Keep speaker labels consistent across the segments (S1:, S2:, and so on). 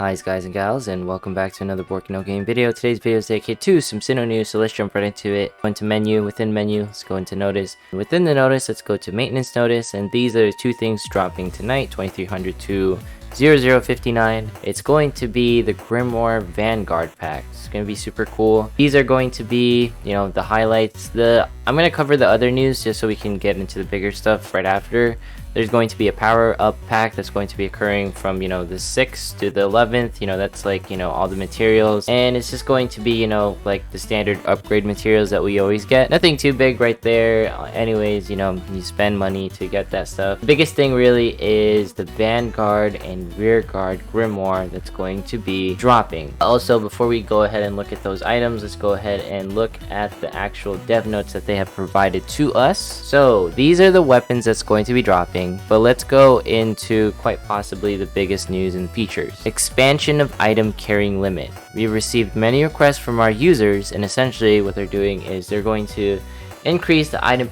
S1: Hi guys and gals, and welcome back to another Borkino game video. Today's video is dedicated to some SINoNEWS, so let's jump right into it. Go into menu, within menu, let's go into notice. Within the notice, let's go to maintenance notice, and these are the two things dropping tonight, 2300 to 0059. It's going to be the Grimoire Vanguard pack. It's going to be super cool. These are going to be, the highlights. I'm going to cover the other news just so we can get into the bigger stuff right after. There's going to be a power up pack that's going to be occurring from, the 6th to the 11th. That's like, all the materials. And it's just going to be, like the standard upgrade materials that we always get. Nothing too big right there. Anyways, you spend money to get that stuff. The biggest thing really is the Vanguard and Rearguard Grimoire that's going to be dropping. Also, before we go ahead and look at those items, let's go ahead and look at the actual dev notes that they have provided to us. So these are the weapons that's going to be dropping. But let's go into quite possibly the biggest news and features. Expansion of item carrying limit. We received many requests from our users, and essentially what they're doing is they're going to increase the item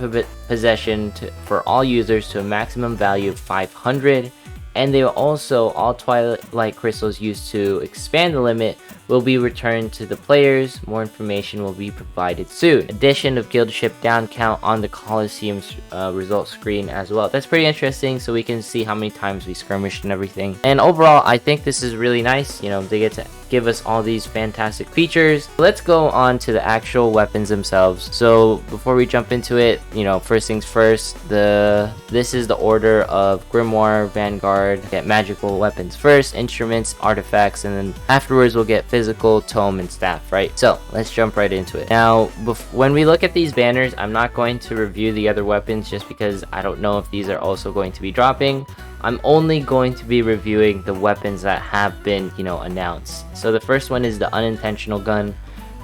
S1: possession for all users to a maximum value of 500, and they will also, all Twilight Crystals used to expand the limit will be returned to the players. More information will be provided soon. Addition of guild ship down count on the Colosseum's result screen as well. That's pretty interesting, so we can see how many times we skirmished and everything. And overall, I think this is really nice. They get to give us all these fantastic features. Let's go on to the actual weapons themselves. So before we jump into it, first things first, this is the order of Grimoire, Vanguard. Get magical weapons first, instruments, artifacts, and then afterwards we'll get physical, tome, and staff, right? So let's jump right into it. Now, when we look at these banners, I'm not going to review the other weapons just because I don't know if these are also going to be dropping. I'm only going to be reviewing the weapons that have been, announced. So the first one is the Unintentional Gun.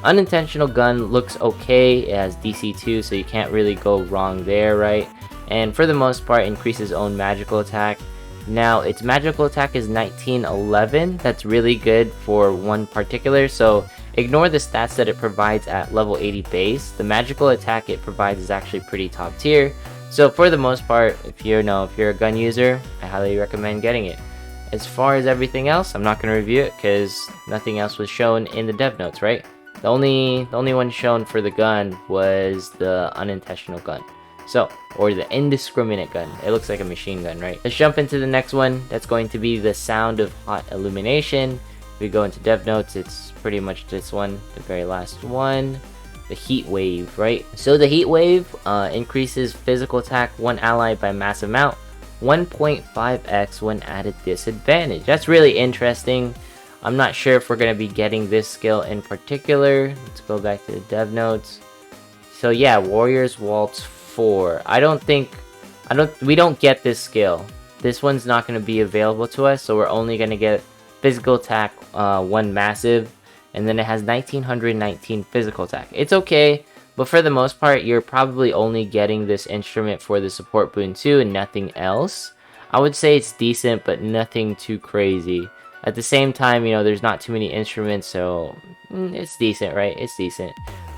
S1: Unintentional Gun looks okay. It has DC2, so you can't really go wrong there, right? And for the most part, increases own magical attack. Now, its magical attack is 1911. That's really good for one particular, so ignore the stats that it provides at level 80 base. The magical attack it provides is actually pretty top tier. So for the most part, if you're a gun user, I highly recommend getting it. As far as everything else, I'm not going to review it because nothing else was shown in the dev notes, right? The only one shown for the gun was the Unintentional Gun. So, or the Indiscriminate Gun. It looks like a machine gun, right? Let's jump into the next one. That's going to be the Sound of Hot Illumination. If we go into dev notes, it's pretty much this one, the very last one. The Heat Wave, right? So the Heat Wave increases physical attack one ally by massive amount, 1.5x when at a disadvantage. That's really interesting. I'm not sure if we're going to be getting this skill in particular. Let's go back to the dev notes. So yeah, Warriors Waltz 4. We don't get this skill. This one's not going to be available to us, so we're only going to get physical attack 1 massive. And then it has 1919 physical attack. It's okay, but for the most part, you're probably only getting this instrument for the support boon 2 and nothing else. I would say it's decent, but nothing too crazy. At the same time, there's not too many instruments, so it's decent, right? It's decent.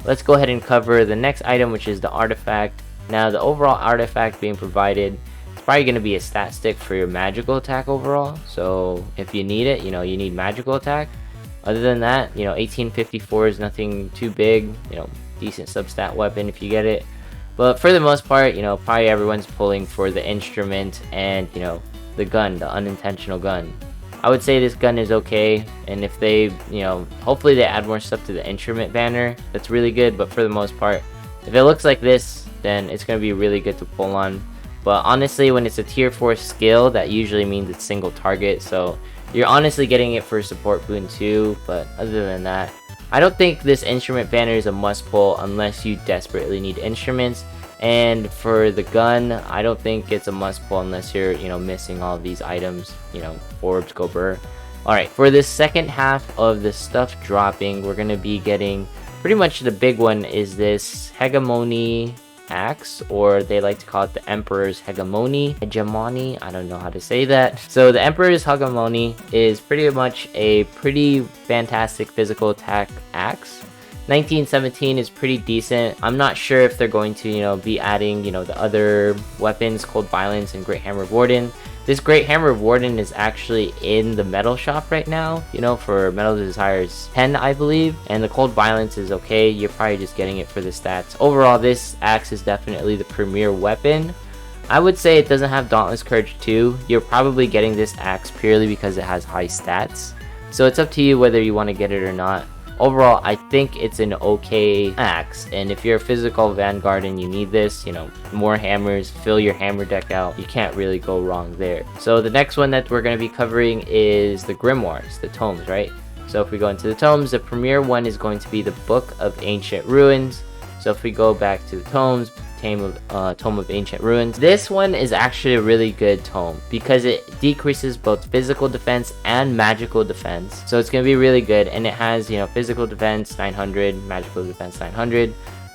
S1: Let's go ahead and cover the next item, which is the artifact. Now, the overall artifact being provided, it's probably going to be a stat stick for your magical attack overall. So if you need it, you need magical attack. Other than that, 1854 is nothing too big, decent substat weapon if you get it. But for the most part, probably everyone's pulling for the instrument and, the gun, the Unintentional Gun. I would say this gun is okay, and if they, hopefully they add more stuff to the instrument banner, that's really good. But for the most part, if it looks like this, then it's going to be really good to pull on. But honestly, when it's a tier 4 skill, that usually means it's single target, so you're honestly getting it for support boon 2, but other than that, I don't think this instrument banner is a must pull unless you desperately need instruments. And for the gun, I don't think it's a must pull unless you're, missing all of these items, orbs, go burr. Alright, for this second half of the stuff dropping, we're going to be getting, pretty much the big one is this Hegemony axe, or they like to call it the Emperor's Hegemony. I don't know how to say that. So the Emperor's Hegemony is pretty much a pretty fantastic physical attack axe. 1917 is pretty decent. I'm not sure if they're going to, be adding, the other weapons, Cold Violence and Great Hammer of Warden. This Great Hammer of Warden is actually in the metal shop right now, you know, for Metal Desires 10, I believe. And the Cold Violence is okay. You're probably just getting it for the stats. Overall, this axe is definitely the premier weapon. I would say it doesn't have Dauntless Courage 2. You're probably getting this axe purely because it has high stats. So it's up to you whether you want to get it or not. Overall, I think it's an okay axe, and if you're a physical vanguard and you need this, you know, more hammers, fill your hammer deck out, you can't really go wrong there. So the next one that we're going to be covering is the Grimoires, the tomes, right? So if we go into the tomes, the premier one is going to be the Book of Ancient Ruins. So if we go back to the tomes, Tome of Ancient Ruins. This one is actually a really good tome because it decreases both physical defense and magical defense. So it's going to be really good, and it has, you know, physical defense 900, magical defense 900.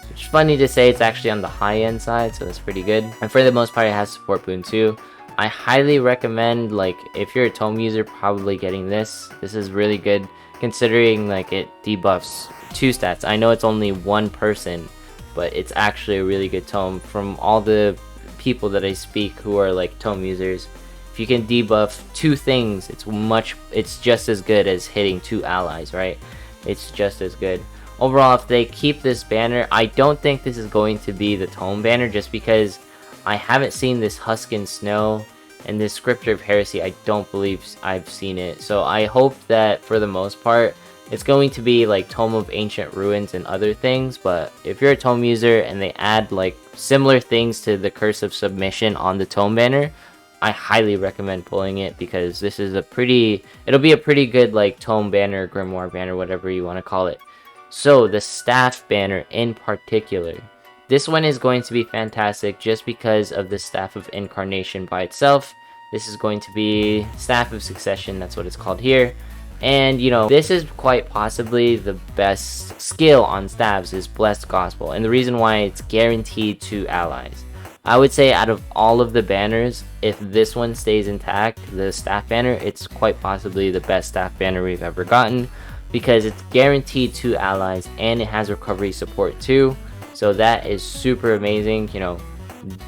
S1: Which is funny to say, it's actually on the high end side, so that's pretty good. And for the most part, it has support boon too. I highly recommend, like, if you're a tome user, probably getting this. This is really good considering like it debuffs 2 stats. I know it's only 1 person, but it's actually a really good tome. From all the people that I speak who are like tome users, if you can debuff 2 things, it's just as good as hitting 2 allies, right? It's just as good. Overall, if they keep this banner, I don't think this is going to be the tome banner, just because I haven't seen this Husk and Snow, and this Scripture of Heresy, I don't believe I've seen it. So I hope that for the most part, it's going to be like Tome of Ancient Ruins and other things. But if you're a tome user and they add like similar things to the Curse of Submission on the tome banner, I highly recommend pulling it, because this is it'll be a pretty good like tome banner, grimoire banner, whatever you want to call it. So the staff banner in particular, this one is going to be fantastic just because of the Staff of Incarnation by itself. This is going to be Staff of Succession, that's what it's called here. And, you know, this is quite possibly the best skill on staffs, is Blessed Gospel. And the reason why, it's guaranteed to allies. I would say out of all of the banners, if this one stays intact, the staff banner, it's quite possibly the best staff banner we've ever gotten, because it's guaranteed to allies and it has recovery support too. So that is super amazing. You know,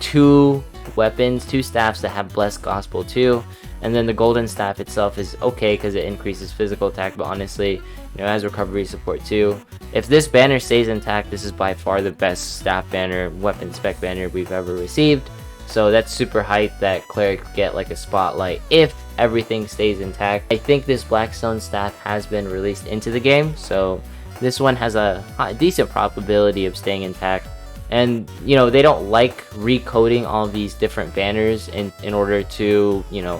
S1: 2 weapons, 2 staffs that have Blessed Gospel too. And then the golden staff itself is okay because it increases physical attack, but honestly, you know, it has recovery support too. If this banner stays intact, this is by far the best staff banner, weapon spec banner we've ever received. So that's super hype that clerics get like a spotlight if everything stays intact. I think this Blackstone staff has been released into the game, so this one has a decent probability of staying intact. And, you know, they don't like recoding all these different banners in order to, you know,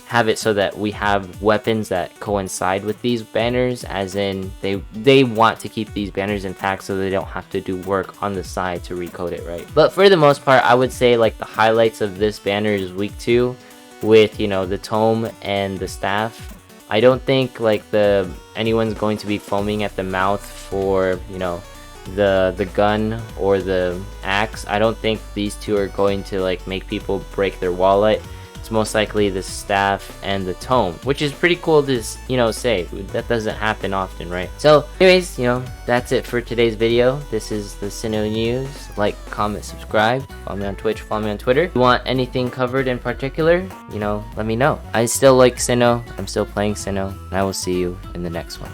S1: have it so that we have weapons that coincide with these banners, as in they want to keep these banners intact so they don't have to do work on the side to recode it, right? But for the most part, I would say like the highlights of this banner is week 2 with, you know, the tome and the staff. I don't think like anyone's going to be foaming at the mouth for, you know, the gun or the axe. I don't think these 2 are going to like make people break their wallet. It's most likely the staff and the tome, which is pretty cool to, you know, say. That doesn't happen often, right? So anyways, you know, that's it for today's video. This is the SINoNEWS. Like, comment, subscribe, follow me on Twitch, follow me on Twitter. If you want anything covered in particular, you know, let me know. I still like Sino, I'm still playing Sino, and I will see you in the next one.